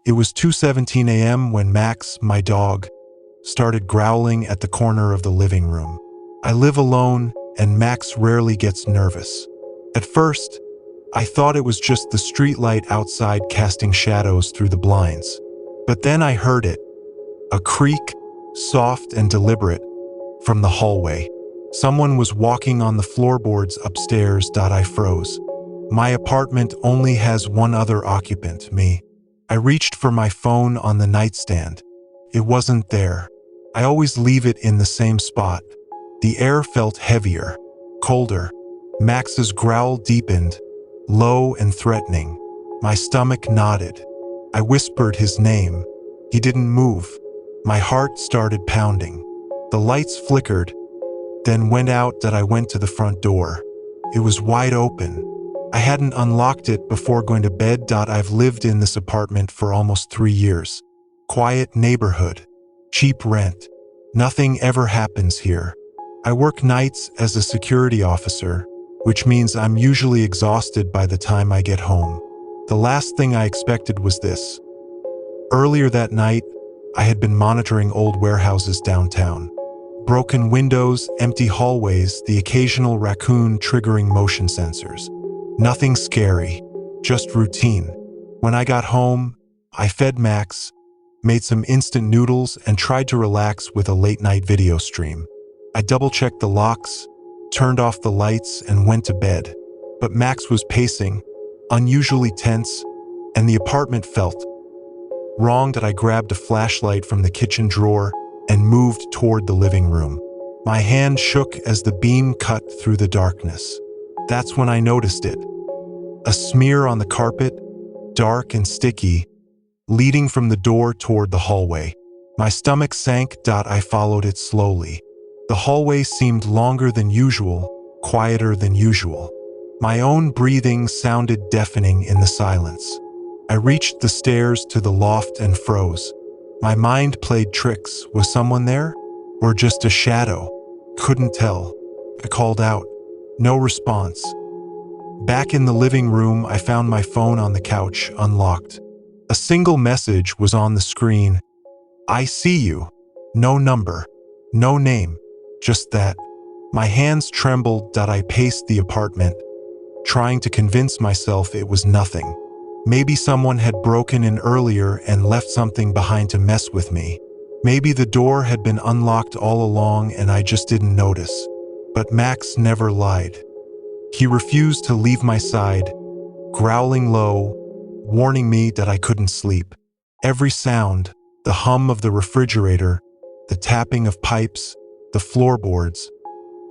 It was 2:17 a.m. when Max, my dog, started growling at the corner of the living room. I live alone, and Max rarely gets nervous. At first, I thought it was just the streetlight outside casting shadows through the blinds. But then I heard it, a creak, soft and deliberate, from the hallway. Someone was walking on the floorboards upstairs. I froze. My apartment only has one other occupant, me. I reached for my phone on the nightstand. It wasn't there. I always leave it in the same spot. The air felt heavier, colder. Max's growl deepened, low and threatening. My stomach knotted. I whispered his name. He didn't move. My heart started pounding. The lights flickered, then went out. I went to the front door. It was wide open. I hadn't unlocked it before going to bed. I've lived in this apartment for almost 3 years. Quiet neighborhood, cheap rent. Nothing ever happens here. I work nights as a security officer, which means I'm usually exhausted by the time I get home. The last thing I expected was this. Earlier that night, I had been monitoring old warehouses downtown. Broken windows, empty hallways, the occasional raccoon triggering motion sensors. Nothing scary, just routine. When I got home, I fed Max, made some instant noodles, and tried to relax with a late-night video stream. I double-checked the locks, turned off the lights, and went to bed. But Max was pacing, unusually tense, and the apartment felt wrong. I grabbed a flashlight from the kitchen drawer and moved toward the living room. My hand shook as the beam cut through the darkness. That's when I noticed it. A smear on the carpet, dark and sticky, leading from the door toward the hallway. My stomach sank. I followed it slowly. The hallway seemed longer than usual, quieter than usual. My own breathing sounded deafening in the silence. I reached the stairs to the loft and froze. My mind played tricks. Was someone there? Or just a shadow? Couldn't tell. I called out. No response. Back in the living room, I found my phone on the couch, unlocked. A single message was on the screen. I see you. No number. No name. Just that. My hands trembled. I paced the apartment, trying to convince myself it was nothing. Maybe someone had broken in earlier and left something behind to mess with me. Maybe the door had been unlocked all along and I just didn't notice. But Max never lied. He refused to leave my side, growling low, warning me that I couldn't sleep. Every sound, the hum of the refrigerator, the tapping of pipes, the floorboards,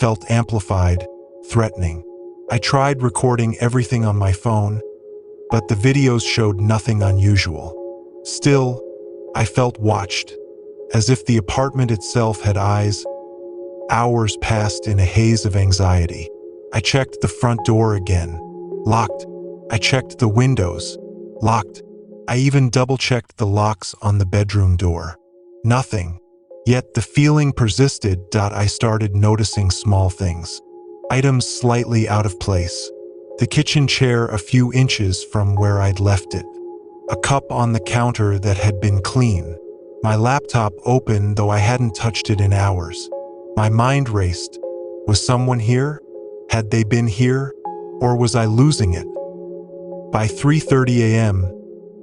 felt amplified, threatening. I tried recording everything on my phone, but the videos showed nothing unusual. Still, I felt watched, as if the apartment itself had eyes. Hours passed in a haze of anxiety. I checked the front door again. Locked. I checked the windows. Locked. I even double-checked the locks on the bedroom door. Nothing. Yet the feeling persisted. I started noticing small things. Items slightly out of place. The kitchen chair a few inches from where I'd left it. A cup on the counter that had been clean. My laptop open, though I hadn't touched it in hours. My mind raced. Was someone here? Had they been here? Or was I losing it? By 3:30 a.m.,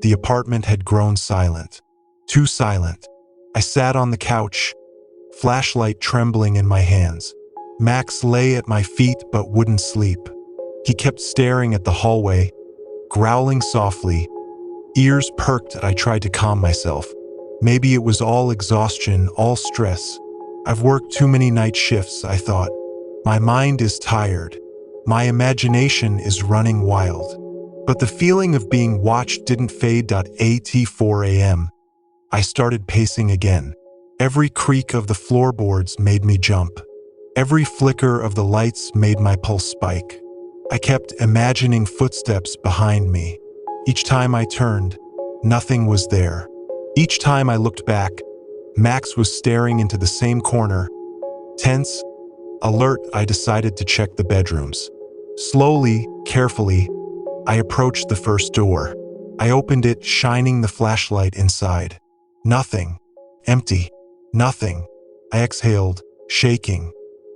the apartment had grown silent. Too silent. I sat on the couch, flashlight trembling in my hands. Max lay at my feet but wouldn't sleep. He kept staring at the hallway, growling softly. Ears perked. I tried to calm myself. Maybe it was all exhaustion, all stress. I've worked too many night shifts, I thought. My mind is tired. My imagination is running wild. But the feeling of being watched didn't fade. At 4 a.m., I started pacing again. Every creak of the floorboards made me jump. Every flicker of the lights made my pulse spike. I kept imagining footsteps behind me. Each time I turned, nothing was there. Each time I looked back, Max was staring into the same corner. Tense, alert, I decided to check the bedrooms. Slowly, carefully, I approached the first door. I opened it, shining the flashlight inside. Nothing. Empty. Nothing. I exhaled, shaking.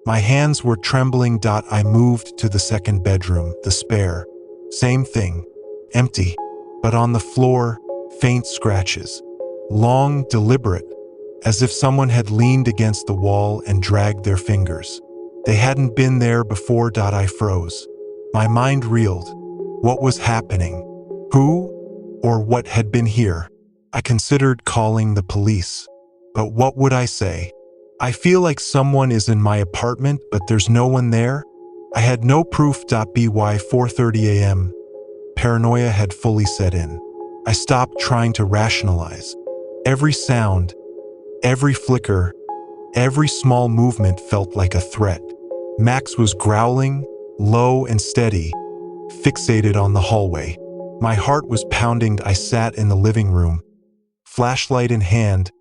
My hands were trembling. I moved to the second bedroom, the spare. Same thing. Empty. But on the floor, faint scratches. Long, deliberate, as if someone had leaned against the wall and dragged their fingers. They hadn't been there before. I froze. My mind reeled. What was happening? Who or what had been here? I considered calling the police. But what would I say? I feel like someone is in my apartment, but there's no one there. I had no proof. By 4:30 a.m., paranoia had fully set in. I stopped trying to rationalize. Every sound, every flicker, every small movement felt like a threat. Max was growling, low and steady, fixated on the hallway. My heart was pounding. I sat in the living room, flashlight in hand,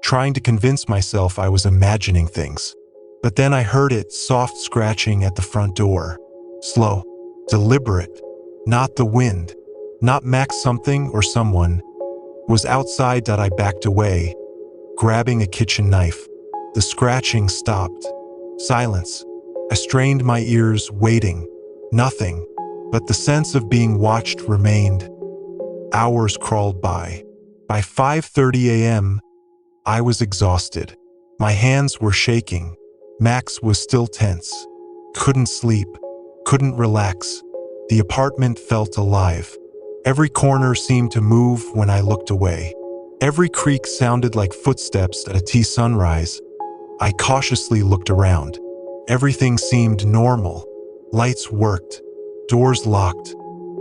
trying to convince myself I was imagining things. But then I heard it, soft scratching at the front door. Slow, deliberate, not the wind, not Max. Something or someone was outside. I backed away, grabbing a kitchen knife. The scratching stopped. Silence. I strained my ears, waiting. Nothing. But the sense of being watched remained. Hours crawled by. By 5:30 a.m., I was exhausted. My hands were shaking. Max was still tense. Couldn't sleep. Couldn't relax. The apartment felt alive. Every corner seemed to move when I looked away. Every creak sounded like footsteps at a tea sunrise. I cautiously looked around. Everything seemed normal. Lights worked. Doors locked.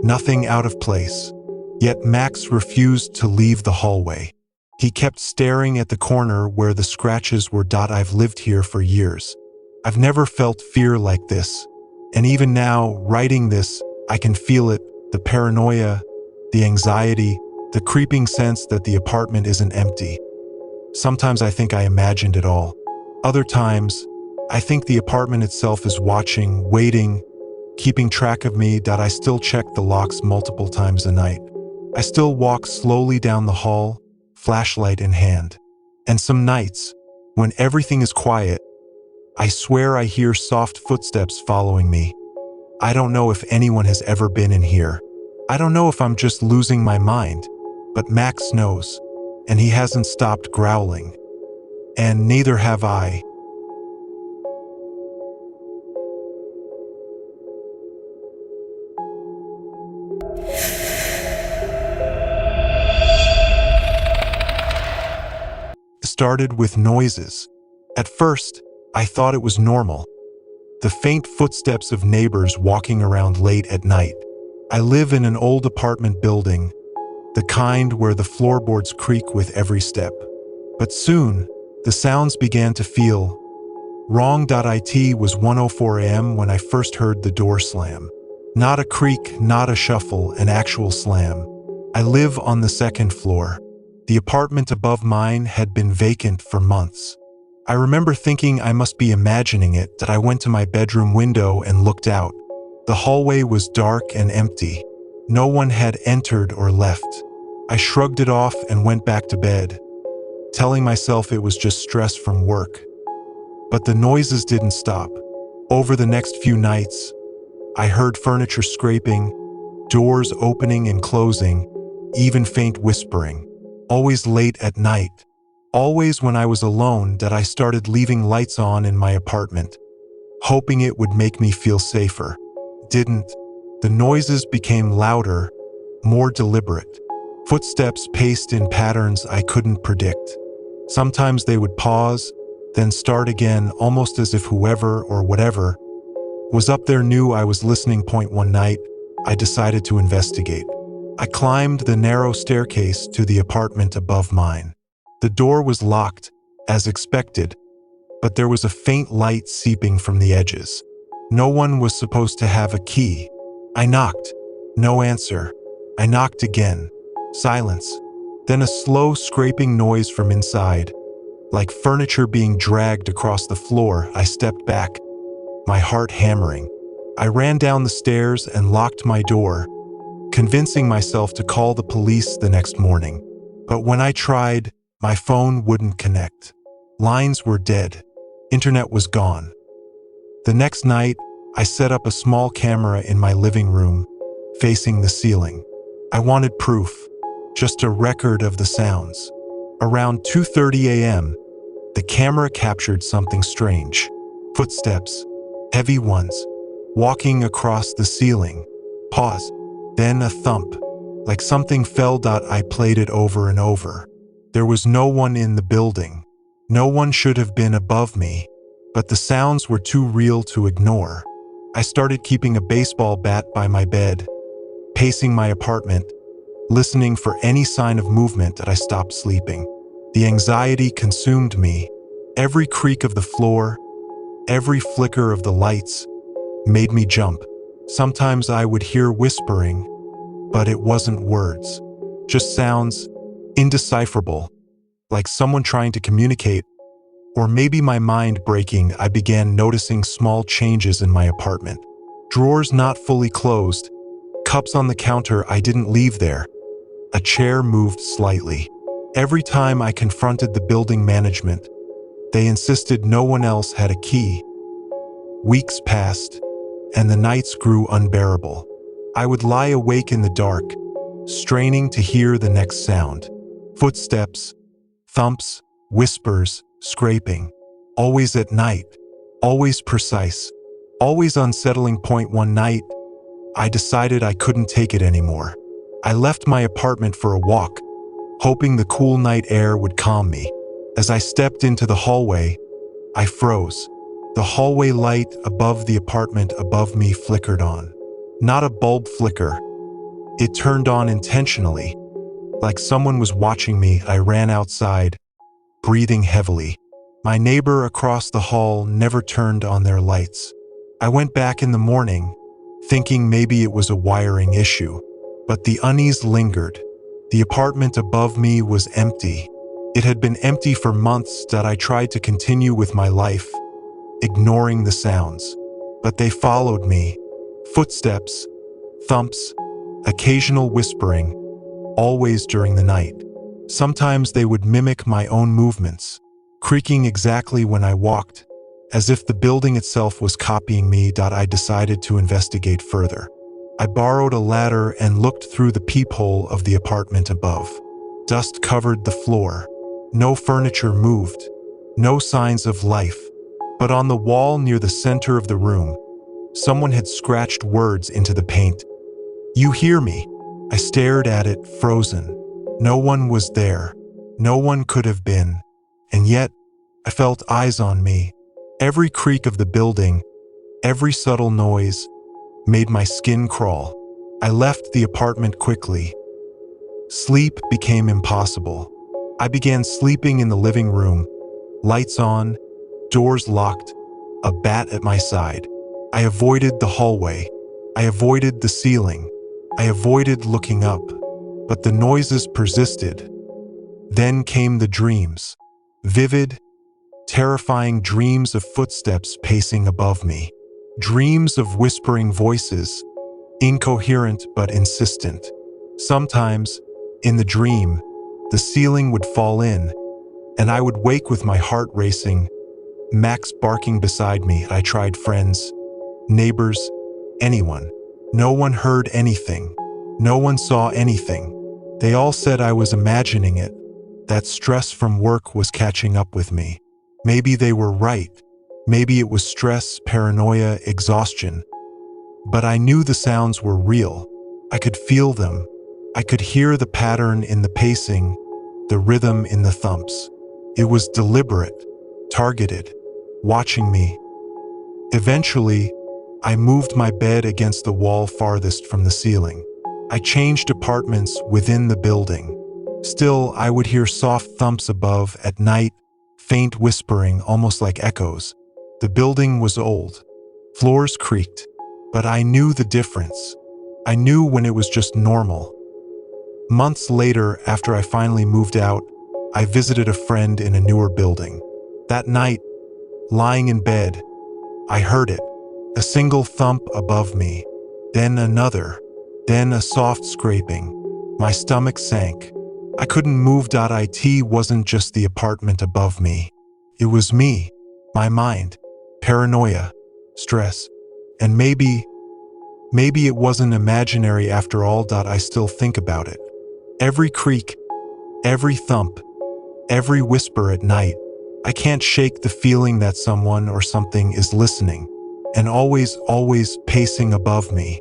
Nothing out of place. Yet Max refused to leave the hallway. He kept staring at the corner where the scratches were. I've lived here for years. I've never felt fear like this. And even now, writing this, I can feel it, the paranoia, the anxiety, the creeping sense that the apartment isn't empty. Sometimes I think I imagined it all. Other times, I think the apartment itself is watching, waiting, keeping track of me. I still check the locks multiple times a night. I still walk slowly down the hall, flashlight in hand. And some nights, when everything is quiet, I swear I hear soft footsteps following me. I don't know if anyone has ever been in here. I don't know if I'm just losing my mind, but Max knows, and he hasn't stopped growling. And neither have I. Started with noises. At first, I thought it was normal. The faint footsteps of neighbors walking around late at night. I live in an old apartment building, the kind where the floorboards creak with every step. But soon, the sounds began to feel wrong. It was 1:04 a.m. when I first heard the door slam. Not a creak, not a shuffle, an actual slam. I live on the second floor. The apartment above mine had been vacant for months. I remember thinking I must be imagining it. I went to my bedroom window and looked out. The hallway was dark and empty. No one had entered or left. I shrugged it off and went back to bed, telling myself it was just stress from work. But the noises didn't stop. Over the next few nights, I heard furniture scraping, doors opening and closing, even faint whispering. Always late at night. Always when I was alone. I started leaving lights on in my apartment, hoping it would make me feel safer. Didn't. The noises became louder, more deliberate. Footsteps paced in patterns I couldn't predict. Sometimes they would pause, then start again, almost as if whoever or whatever was up there knew I was listening. One night, I decided to investigate. I climbed the narrow staircase to the apartment above mine. The door was locked, as expected, but there was a faint light seeping from the edges. No one was supposed to have a key. I knocked. No answer. I knocked again. Silence. Then a slow scraping noise from inside, like furniture being dragged across the floor. I stepped back, my heart hammering. I ran down the stairs and locked my door, convincing myself to call the police the next morning. But when I tried, my phone wouldn't connect. Lines were dead. Internet was gone. The next night, I set up a small camera in my living room, facing the ceiling. I wanted proof, just a record of the sounds. Around 2:30 a.m., the camera captured something strange. Footsteps, heavy ones, walking across the ceiling. Pause. Then a thump, like something fell. I played it over and over. There was no one in the building. No one should have been above me, but the sounds were too real to ignore. I started keeping a baseball bat by my bed, pacing my apartment, listening for any sign of movement that I stopped sleeping. The anxiety consumed me. Every creak of the floor, every flicker of the lights made me jump. Sometimes I would hear whispering, but it wasn't words, just sounds, indecipherable, like someone trying to communicate, or maybe my mind breaking. I began noticing small changes in my apartment. Drawers not fully closed, cups on the counter I didn't leave there. A chair moved slightly. Every time I confronted the building management, they insisted no one else had a key. Weeks passed, and the nights grew unbearable. I would lie awake in the dark, straining to hear the next sound. Footsteps, thumps, whispers, scraping. Always at night, always precise, always unsettling. One night, I decided I couldn't take it anymore. I left my apartment for a walk, hoping the cool night air would calm me. As I stepped into the hallway, I froze. The hallway light above the apartment above me flickered on. Not a bulb flicker. It turned on intentionally, like someone was watching me. I ran outside, breathing heavily. My neighbor across the hall never turned on their lights. I went back in the morning, thinking maybe it was a wiring issue, but the unease lingered. The apartment above me was empty. It had been empty for months. That I tried to continue with my life, ignoring the sounds, but they followed me. Footsteps, thumps, occasional whispering, always during the night. Sometimes they would mimic my own movements, creaking exactly when I walked, as if the building itself was copying me. I decided to investigate further. I borrowed a ladder and looked through the peephole of the apartment above. Dust covered the floor. No furniture moved. No signs of life. But on the wall near the center of the room, someone had scratched words into the paint. "You hear me?" I stared at it, frozen. No one was there. No one could have been. And yet, I felt eyes on me. Every creak of the building, every subtle noise, made my skin crawl. I left the apartment quickly. Sleep became impossible. I began sleeping in the living room, lights on, doors locked, a bat at my side. I avoided the hallway. I avoided the ceiling. I avoided looking up. But the noises persisted. Then came the dreams. Vivid, terrifying dreams of footsteps pacing above me. Dreams of whispering voices, incoherent but insistent. Sometimes, in the dream, the ceiling would fall in, and I would wake with my heart racing, Max barking beside me. I tried friends, neighbors, anyone. No one heard anything. No one saw anything. They all said I was imagining it, that stress from work was catching up with me. Maybe they were right. Maybe it was stress, paranoia, exhaustion. But I knew the sounds were real. I could feel them. I could hear the pattern in the pacing, the rhythm in the thumps. It was deliberate, targeted, watching me. Eventually, I moved my bed against the wall farthest from the ceiling. I changed apartments within the building. Still, I would hear soft thumps above at night, faint whispering almost like echoes. The building was old. Floors creaked. But I knew the difference. I knew when it was just normal. Months later, after I finally moved out, I visited a friend in a newer building. That night, lying in bed, I heard it. A single thump above me, then another, Then a soft scraping. My stomach sank. I couldn't move. It wasn't just the apartment above me. It was me, my mind, paranoia, stress, and maybe it wasn't imaginary after all. I still think about it. Every creak, every thump, every whisper at night. I can't shake the feeling that someone or something is listening and always pacing above me.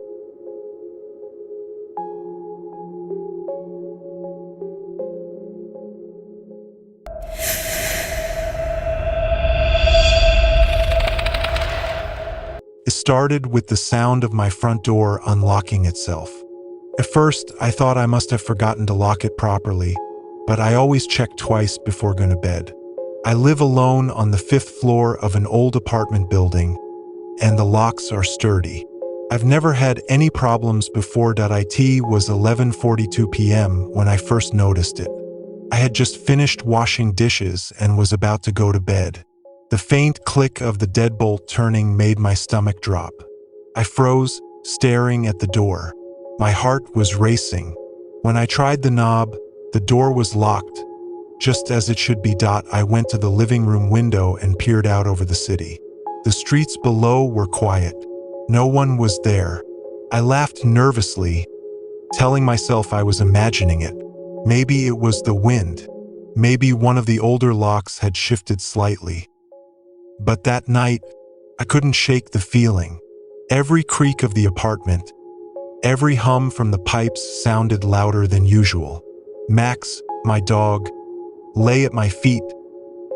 It started with the sound of my front door unlocking itself. At first, I thought I must have forgotten to lock it properly, but I always check twice before going to bed. I live alone on the 5th floor of an old apartment building, and the locks are sturdy. I've never had any problems before. It was 11:42 p.m. when I first noticed it. I had just finished washing dishes and was about to go to bed. The faint click of the deadbolt turning made my stomach drop. I froze, staring at the door. My heart was racing. When I tried the knob, the door was locked, just as it should be. I went to the living room window and peered out over the city. The streets below were quiet. No one was there. I laughed nervously, telling myself I was imagining it. Maybe it was the wind. Maybe one of the older locks had shifted slightly. But that night, I couldn't shake the feeling. Every creak of the apartment, every hum from the pipes sounded louder than usual. Max, my dog, lay at my feet,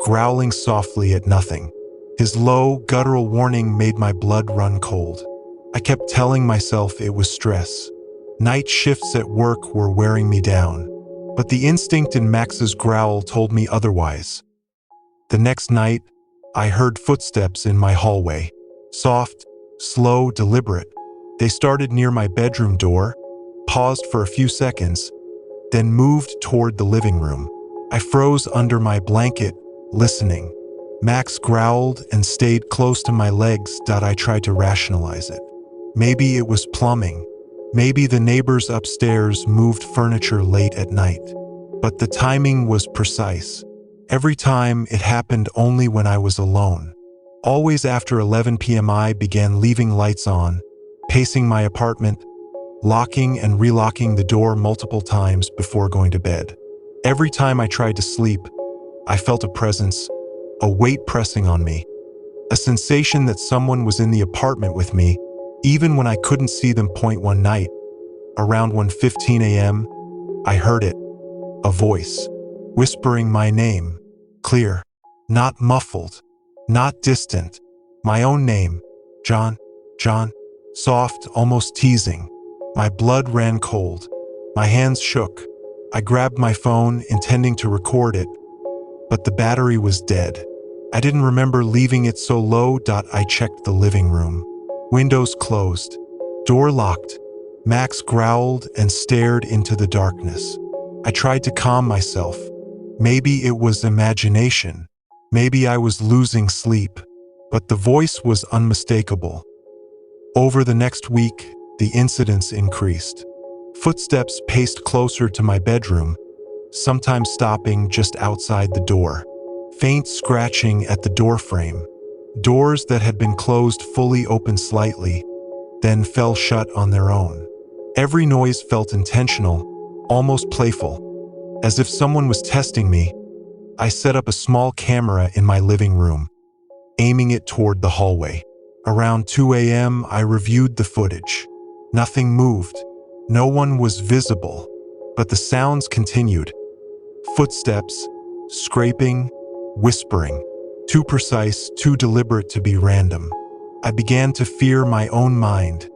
growling softly at nothing. His low, guttural warning made my blood run cold. I kept telling myself it was stress. Night shifts at work were wearing me down. But the instinct in Max's growl told me otherwise. The next night, I heard footsteps in my hallway. Soft, slow, deliberate. They started near my bedroom door, paused for a few seconds, then moved toward the living room. I froze under my blanket, listening. Max growled and stayed close to my legs. I tried to rationalize it. Maybe it was plumbing. Maybe the neighbors upstairs moved furniture late at night. But the timing was precise. Every time it happened only when I was alone. Always after 11 p.m. I began leaving lights on, pacing my apartment, locking and relocking the door multiple times before going to bed. Every time I tried to sleep, I felt a presence, a weight pressing on me, a sensation that someone was in the apartment with me, even when I couldn't see them. One night, around 1:15 a.m., I heard it, a voice, whispering my name, clear, not muffled, not distant, my own name, John, soft, almost teasing. My blood ran cold. My hands shook. I grabbed my phone, intending to record it, but the battery was dead. I didn't remember leaving it so low. I checked the living room. Windows closed. Door locked. Max growled and stared into the darkness. I tried to calm myself. Maybe it was imagination. Maybe I was losing sleep. But the voice was unmistakable. Over the next week, the incidents increased. Footsteps paced closer to my bedroom, sometimes stopping just outside the door. Faint scratching at the doorframe. Doors that had been closed fully opened slightly, then fell shut on their own. Every noise felt intentional, almost playful. As if someone was testing me, I set up a small camera in my living room, aiming it toward the hallway. Around 2 a.m., I reviewed the footage. Nothing moved. No one was visible, but the sounds continued. Footsteps, scraping, whispering. Too precise, too deliberate to be random. I began to fear my own mind.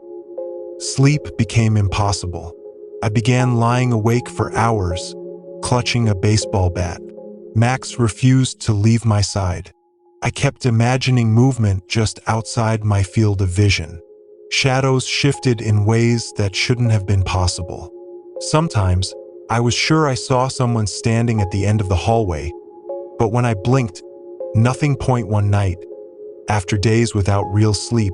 Sleep became impossible. I began lying awake for hours, clutching a baseball bat. Max refused to leave my side. I kept imagining movement just outside my field of vision. Shadows shifted in ways that shouldn't have been possible. Sometimes, I was sure I saw someone standing at the end of the hallway, but when I blinked, nothing. One night, after days without real sleep,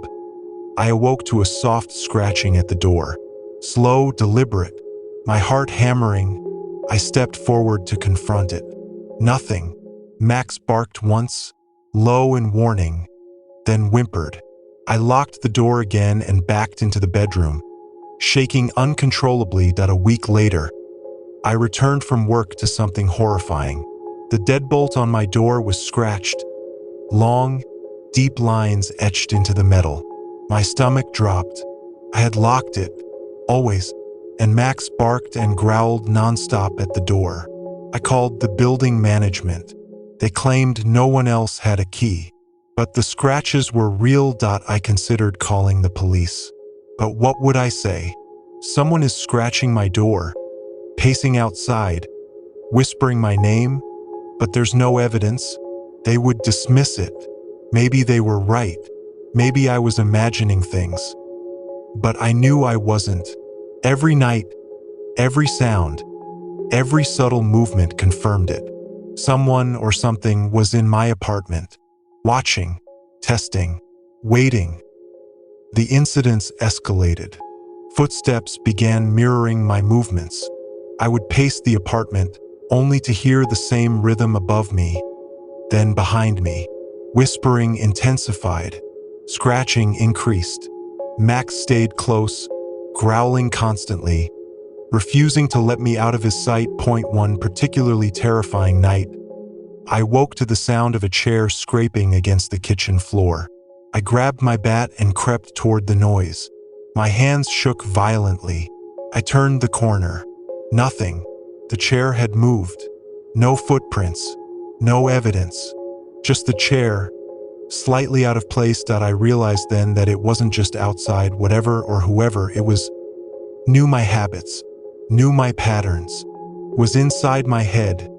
I awoke to a soft scratching at the door. Slow, deliberate, my heart hammering, I stepped forward to confront it. Nothing. Max barked once, low and warning, then whimpered. I locked the door again and backed into the bedroom, shaking uncontrollably. A week later, I returned from work to something horrifying. The deadbolt on my door was scratched, long, deep lines etched into the metal. My stomach dropped. I had locked it, always, and Max barked and growled nonstop at the door. I called the building management. They claimed no one else had a key, but the scratches were real. I considered calling the police. But what would I say? Someone is scratching my door, pacing outside, whispering my name, but there's no evidence. They would dismiss it. Maybe they were right. Maybe I was imagining things. But I knew I wasn't. Every night, every sound, every subtle movement confirmed it. Someone or something was in my apartment, watching, testing, waiting. The incidents escalated. Footsteps began mirroring my movements. I would pace the apartment, only to hear the same rhythm above me, then behind me. Whispering intensified, scratching increased. Max stayed close, growling constantly, refusing to let me out of his sight. One particularly terrifying night, I woke to the sound of a chair scraping against the kitchen floor. I grabbed my bat and crept toward the noise. My hands shook violently. I turned the corner. Nothing. The chair had moved. No footprints. No evidence. Just the chair, slightly out of place. I realized then that it wasn't just outside. Whatever or whoever it was knew my habits, knew my patterns, was inside my head,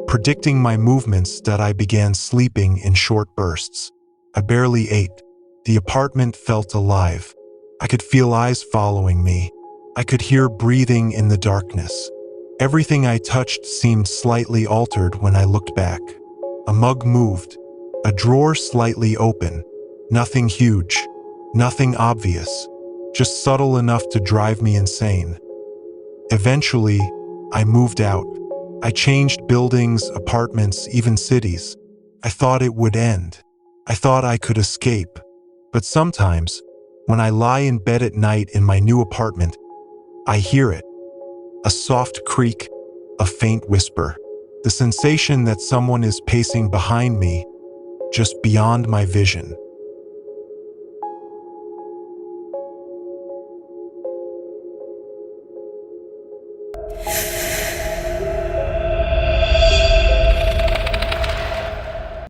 predicting my movements. I began sleeping in short bursts. I barely ate. The apartment felt alive. I could feel eyes following me. I could hear breathing in the darkness. Everything I touched seemed slightly altered when I looked back. A mug moved, a drawer slightly open. Nothing huge, nothing obvious, just subtle enough to drive me insane. Eventually, I moved out. I changed buildings, apartments, even cities. I thought it would end. I thought I could escape. But sometimes, when I lie in bed at night in my new apartment, I hear it. A soft creak, a faint whisper. The sensation that someone is pacing behind me, just beyond my vision.